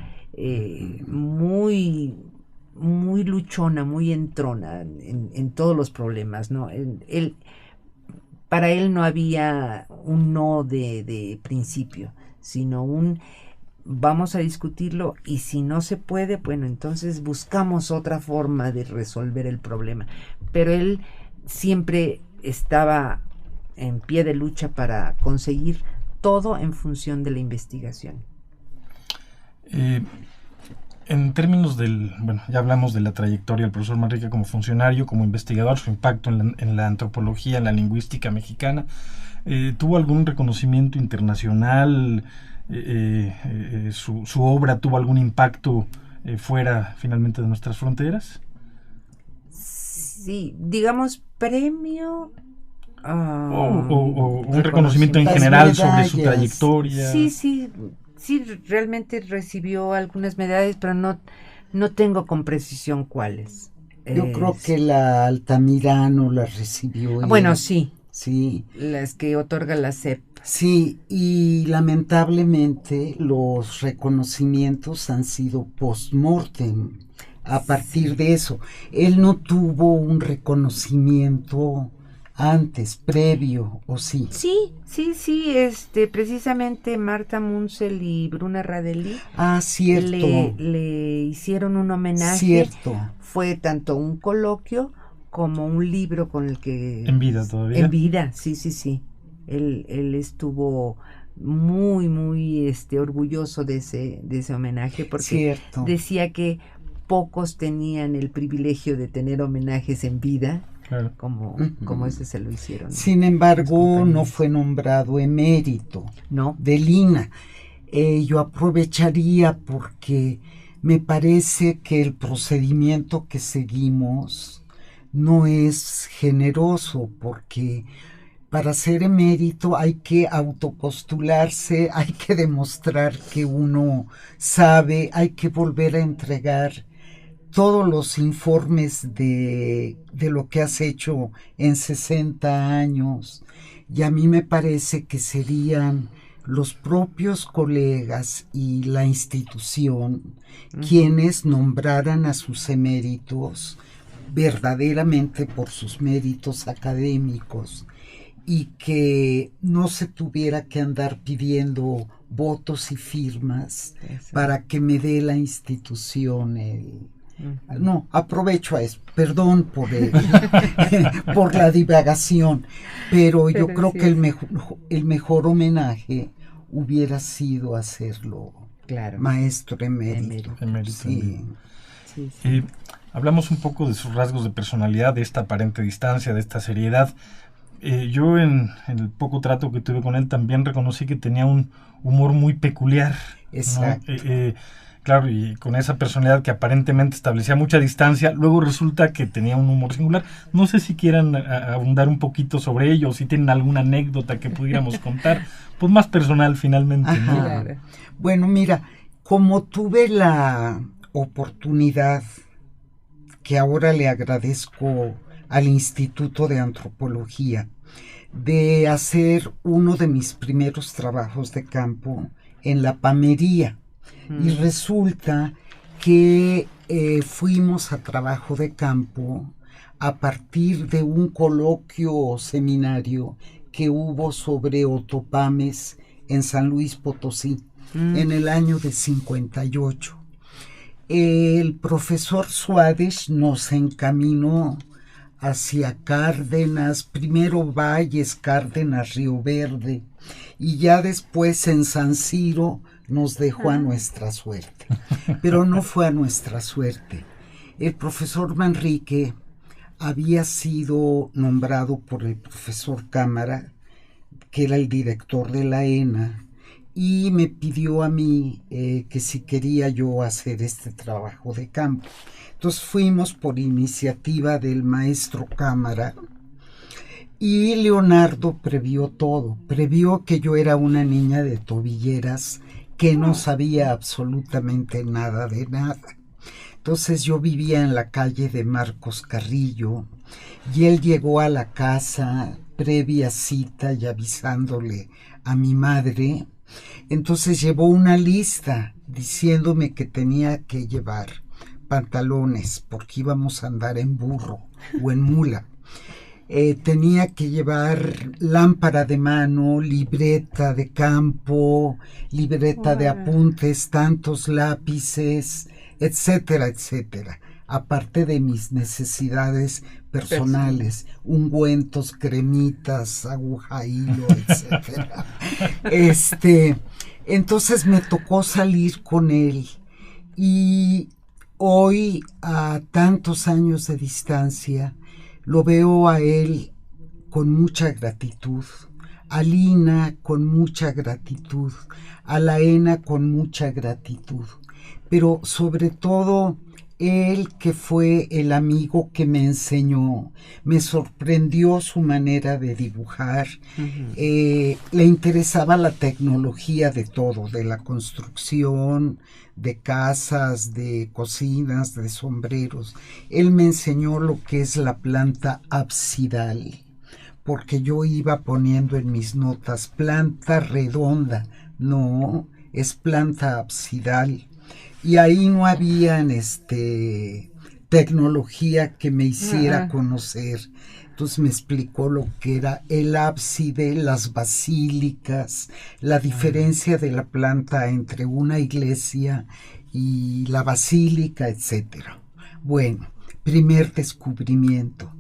E: muy, muy luchona, muy entrona en todos los problemas, ¿no? Para él no había un no de principio, sino un vamos a discutirlo, y si no se puede, bueno, entonces buscamos otra forma de resolver el problema. Pero él siempre estaba en pie de lucha para conseguir todo en función de la investigación.
C: En términos ya hablamos de la trayectoria del profesor Manrique como funcionario, como investigador, su impacto en la antropología, en la lingüística mexicana. ¿Tuvo algún reconocimiento internacional? ¿Su obra tuvo algún impacto fuera finalmente de nuestras fronteras?
E: Sí, digamos premio
C: o un reconocimiento en general sobre su trayectoria.
E: Sí, realmente recibió algunas medallas, pero no tengo con precisión cuáles.
D: Yo creo que la Altamirano la recibió.
E: Bueno, sí.
D: Sí.
E: Las que otorga la SEP.
D: Sí, y lamentablemente los reconocimientos han sido post-mortem. A partir de eso, él no tuvo un reconocimiento antes, previo, ¿o sí?
E: Sí, precisamente Marta Munsell y Bruna Radeli
D: cierto.
E: le hicieron un homenaje.
D: Cierto.
E: Fue tanto un coloquio como un libro con el que...
C: ¿En vida todavía?
E: En vida, sí. Él estuvo muy, muy orgulloso de ese homenaje, porque
D: cierto.
E: Decía que pocos tenían el privilegio de tener homenajes en vida, claro, como ese se lo hicieron.
D: Sin embargo, no fue nombrado emérito de Lina. Yo aprovecharía porque me parece que el procedimiento que seguimos no es generoso, porque para ser emérito hay que autopostularse, hay que demostrar que uno sabe, hay que volver a entregar todos los informes de lo que has hecho en 60 años. Y a mí me parece que serían los propios colegas y la institución quienes nombraran a sus eméritos verdaderamente por sus méritos académicos, y que no se tuviera que andar pidiendo votos y firmas para que me dé la institución No, aprovecho a eso, perdón por por la divagación, pero yo creo que el mejor homenaje hubiera sido hacerlo, claro, maestro emérito.
C: Sí. Hablamos un poco de sus rasgos de personalidad, de esta aparente distancia, de esta seriedad. Yo en el poco trato que tuve con él también reconocí que tenía un humor muy peculiar.
D: Exacto.
C: ¿No? Claro, y con esa personalidad que aparentemente establecía mucha distancia, luego resulta que tenía un humor singular. No sé si quieran abundar un poquito sobre ello, o si tienen alguna anécdota que pudiéramos contar, pues más personal finalmente.
D: Ajá.
C: ¿No?
E: Claro.
D: Bueno, mira, como tuve la oportunidad, que ahora le agradezco al Instituto de Antropología, de hacer uno de mis primeros trabajos de campo en la Pamería. Y resulta que fuimos a trabajo de campo a partir de un coloquio o seminario que hubo sobre otopames en San Luis Potosí en el año de 58. El profesor Suárez nos encaminó hacia Cárdenas, primero Valles, Cárdenas, Río Verde, y ya después en San Ciro nos dejó a nuestra suerte. Pero no fue a nuestra suerte. El profesor Manrique había sido nombrado por el profesor Cámara, que era el director de la ENA, y me pidió a mí que si quería yo hacer este trabajo de campo. Entonces fuimos por iniciativa del maestro Cámara Y Leonardo previó todo, previó que yo era una niña de tobilleras que no sabía absolutamente nada de nada. Entonces yo vivía en la calle de Marcos Carrillo y él llegó a la casa previa cita y avisándole a mi madre. Entonces llevó una lista diciéndome que tenía que llevar pantalones porque íbamos a andar en burro o en mula. Tenía que llevar lámpara de mano, libreta de campo, libreta de apuntes, tantos lápices, etcétera, etcétera. Aparte de mis necesidades personales, ungüentos, cremitas, aguja, hilo, etcétera. Entonces me tocó salir con él y hoy, a tantos años de distancia, lo veo a él con mucha gratitud, a Lina con mucha gratitud, a Laena con mucha gratitud, pero sobre todo él que fue el amigo que me enseñó, me sorprendió su manera de dibujar, le interesaba la tecnología de todo, de la construcción, de casas, de cocinas, de sombreros. Él me enseñó lo que es la planta absidal, porque yo iba poniendo en mis notas planta redonda, no, es planta absidal. Y ahí no había tecnología que me hiciera conocer. Entonces me explicó lo que era el ábside, las basílicas, la diferencia de la planta entre una iglesia y la basílica, etcétera. Bueno, primer descubrimiento.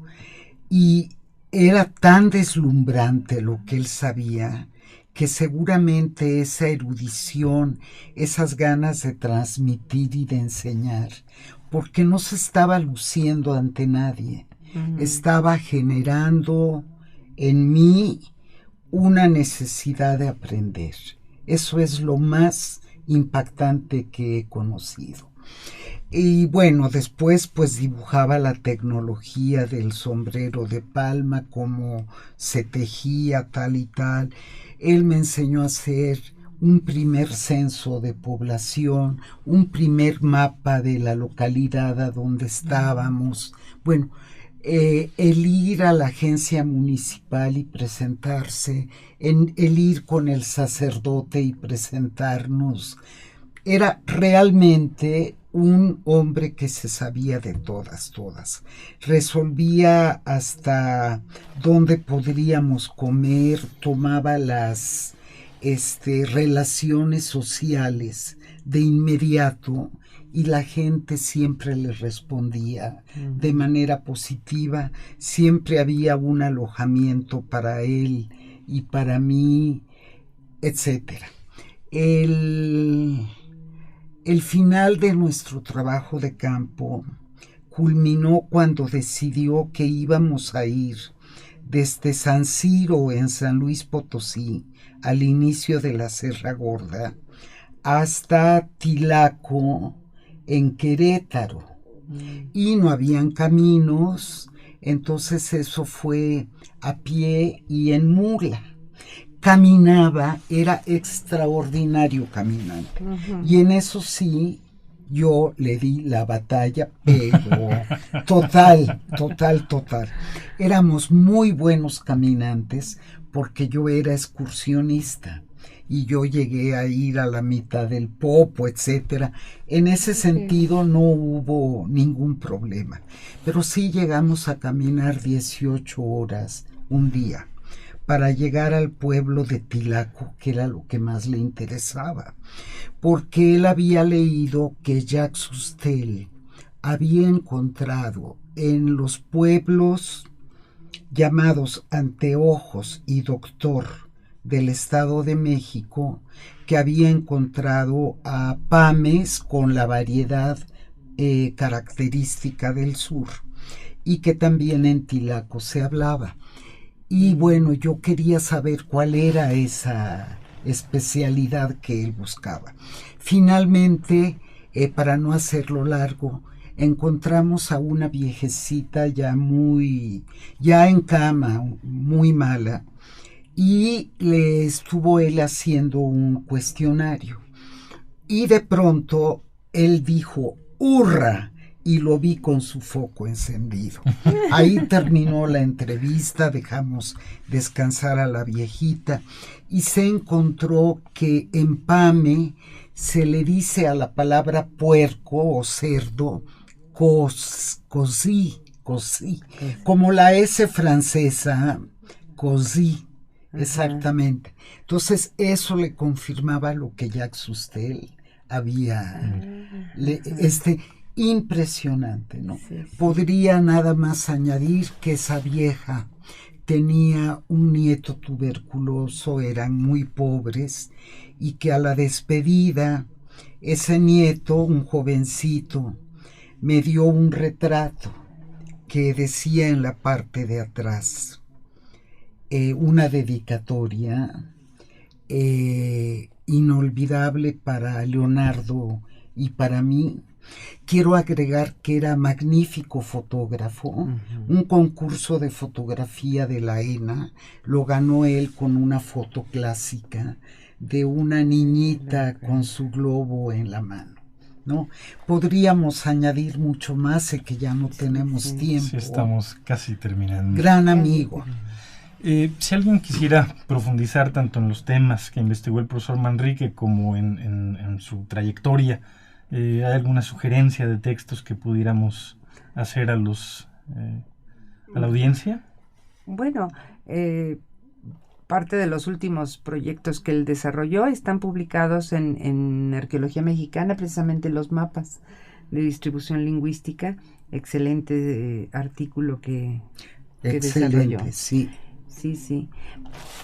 D: Y era tan deslumbrante lo que él sabía, que seguramente esa erudición, esas ganas de transmitir y de enseñar, porque no se estaba luciendo ante nadie, estaba generando en mí una necesidad de aprender. Eso es lo más impactante que he conocido. Y bueno, después pues dibujaba la tecnología del sombrero de palma, cómo se tejía tal y tal. Él me enseñó a hacer un primer censo de población, un primer mapa de la localidad a donde estábamos. Bueno, el ir a la agencia municipal y presentarse, el ir con el sacerdote y presentarnos, era realmente un hombre que se sabía de todas. Resolvía hasta dónde podríamos comer, tomaba las relaciones sociales de inmediato y la gente siempre le respondía de manera positiva. Siempre había un alojamiento para él y para mí, etcétera. El final de nuestro trabajo de campo culminó cuando decidió que íbamos a ir desde San Ciro en San Luis Potosí, al inicio de la Sierra Gorda, hasta Tilaco en Querétaro. Y no habían caminos, entonces eso fue a pie y en mula. Caminaba, era extraordinario caminante. Y en eso sí, yo le di la batalla, pero total. Éramos muy buenos caminantes porque yo era excursionista y yo llegué a ir a la mitad del Popo, etcétera. En ese sentido no hubo ningún problema, pero sí llegamos a caminar 18 horas un día para llegar al pueblo de Tilaco, que era lo que más le interesaba, porque él había leído que Jacques Sustel había encontrado en los pueblos llamados Anteojos y Doctor del Estado de México, que había encontrado a pames con la variedad característica del sur, y que también en Tilaco se hablaba. Y bueno, yo quería saber cuál era esa especialidad que él buscaba. Finalmente, para no hacerlo largo, encontramos a una viejecita ya en cama, muy mala, y le estuvo él haciendo un cuestionario. Y de pronto él dijo, ¡hurra! Y lo vi con su foco encendido. Ahí terminó la entrevista, dejamos descansar a la viejita y se encontró que en Pame se le dice a la palabra puerco o cerdo cosí, como la S francesa, cosí, exactamente. Entonces eso le confirmaba lo que Jacques Sustel había, impresionante, ¿no?
E: Sí.
D: Podría nada más añadir que esa vieja tenía un nieto tuberculoso, eran muy pobres, y que a la despedida, ese nieto, un jovencito, me dio un retrato que decía en la parte de atrás, una dedicatoria inolvidable para Leonardo y para mí. Quiero agregar que era magnífico fotógrafo. Un concurso de fotografía de la ENA lo ganó él con una foto clásica de una niñita con su globo en la mano, ¿no? Podríamos añadir mucho más, sé que ya no tenemos tiempo.
C: Sí, estamos casi terminando.
D: Gran amigo.
C: Si alguien quisiera profundizar tanto en los temas que investigó el profesor Manrique como en su trayectoria, ¿hay alguna sugerencia de textos que pudiéramos hacer a la audiencia?
E: Bueno, parte de los últimos proyectos que él desarrolló están publicados en Arqueología Mexicana, precisamente los mapas de distribución lingüística. Excelente artículo que desarrolló.
D: Sí.
E: Sí.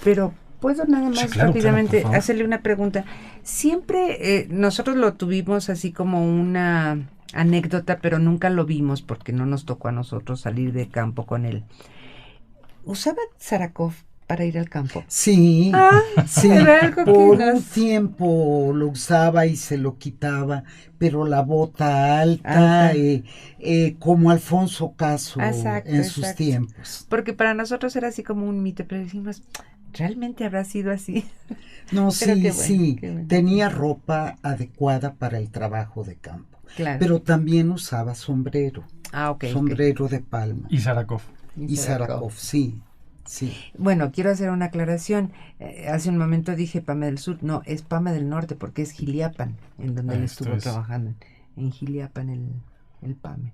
E: Pero puedo nada más rápidamente hacerle una pregunta. Siempre nosotros lo tuvimos así como una anécdota, pero nunca lo vimos porque no nos tocó a nosotros salir de campo con él. ¿Usaba Zarakov para ir al campo?
D: Sí, sí.
E: Por
D: un tiempo lo usaba y se lo quitaba, pero la bota alta. Como Alfonso Caso en sus tiempos.
E: Porque para nosotros era así como un mito, pero decimos, ¿realmente habrá sido así?
D: No,
E: sí,
D: sí. Tenía ropa adecuada para el trabajo de campo.
E: Claro.
D: Pero también usaba sombrero. Sombrero de palma.
C: Y Zarakov.
D: Y Zarakov, sí.
E: Bueno, quiero hacer una aclaración. Hace un momento dije Pame del Sur. No, es Pame del Norte porque es Jiliapan, en donde él estuvo trabajando. En Jiliapan el Pame.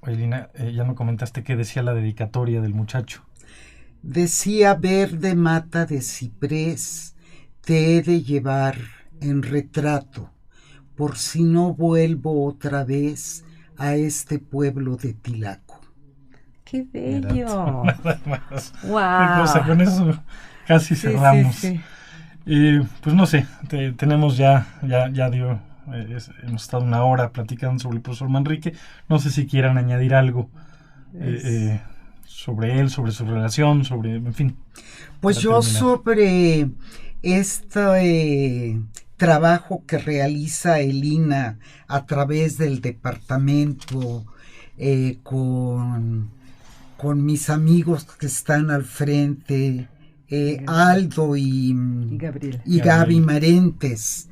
C: Oye, Lina, ya me comentaste qué decía la dedicatoria del muchacho.
D: Decía: verde mata de ciprés, te he de llevar en retrato, por si no vuelvo otra vez a este pueblo de Tilaco.
E: ¡Qué bello!
C: ¡Wow! Con eso casi cerramos.
E: Sí.
C: Pues no sé, tenemos ya dio, hemos estado una hora platicando sobre el profesor Manrique. No sé si quieran añadir algo sobre él, sobre su relación, en fin.
D: Pues yo terminar. Sobre este trabajo que realiza el INA a través del departamento con mis amigos que están al frente, Aldo y Gaby Marentes.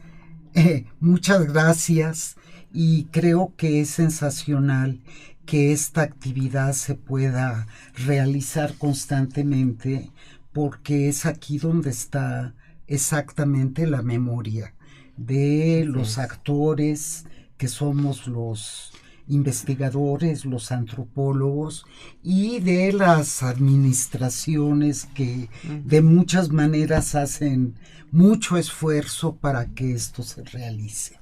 D: Muchas gracias, y creo que es sensacional que esta actividad se pueda realizar constantemente, porque es aquí donde está exactamente la memoria de los actores que somos los investigadores, los antropólogos, y de las administraciones que de muchas maneras hacen mucho esfuerzo para que esto se realice.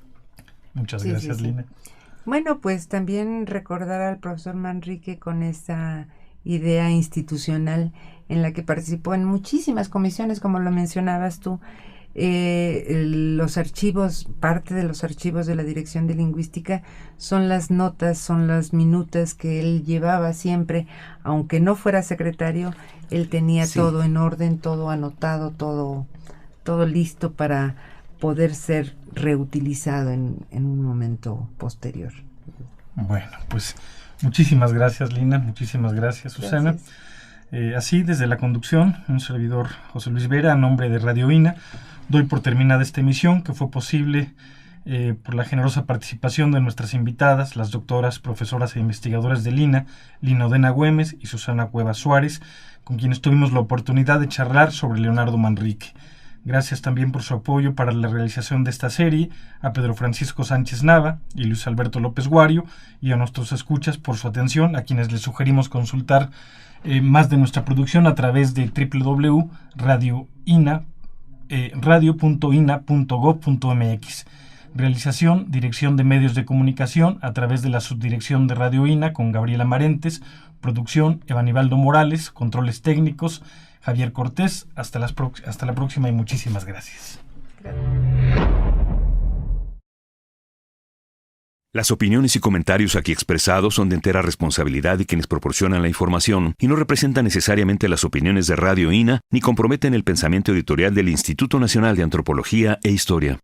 C: Muchas gracias, Lina.
E: Bueno, pues también recordar al profesor Manrique con esa idea institucional en la que participó en muchísimas comisiones, como lo mencionabas tú. Los archivos, parte de los archivos de la Dirección de Lingüística son las notas, son las minutas que él llevaba siempre, aunque no fuera secretario, él tenía todo en orden, todo anotado, todo listo para poder ser reutilizado en un momento posterior.
C: Bueno, pues muchísimas gracias, Lina, muchísimas gracias, Susana. Así, desde la conducción, un servidor, José Luis Vera, a nombre de Radio INA, doy por terminada esta emisión, que fue posible por la generosa participación de nuestras invitadas, las doctoras, profesoras e investigadoras de Lina Odena Güemes y Susana Cuevas Suárez, con quienes tuvimos la oportunidad de charlar sobre Leonardo Manrique. Gracias también por su apoyo para la realización de esta serie, a Pedro Francisco Sánchez Nava y Luis Alberto López Guario, y a nuestros escuchas por su atención, a quienes les sugerimos consultar más de nuestra producción a través de www.radio.ina.gov.mx. Realización, Dirección de Medios de Comunicación a través de la Subdirección de Radio INA con Gabriela Marentes, producción Evanibaldo Morales, controles técnicos Javier Cortés. Hasta la próxima y muchísimas gracias.
A: Las opiniones y comentarios aquí expresados son de entera responsabilidad de quienes proporcionan la información y no representan necesariamente las opiniones de Radio INA ni comprometen el pensamiento editorial del Instituto Nacional de Antropología e Historia.